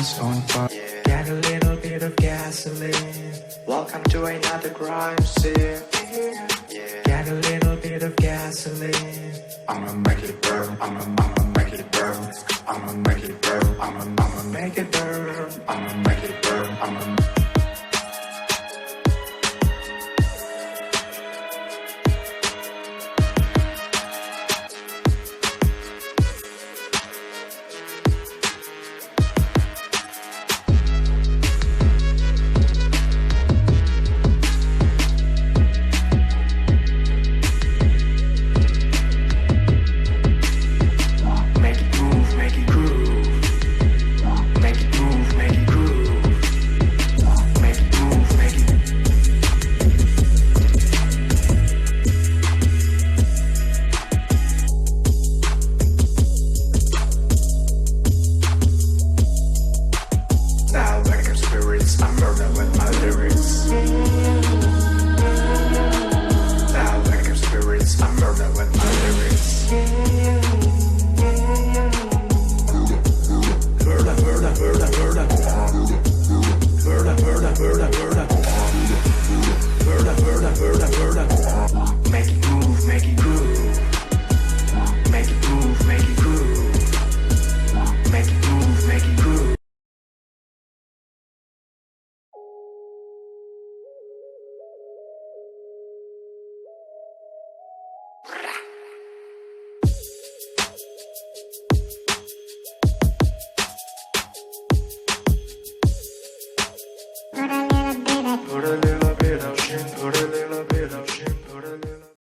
body's on fire. Get a little bit of gasoline. Welcome to another crime scene. Get a little bit of gasoline. I'ma make it burn. I'ma make it burn. I'ma make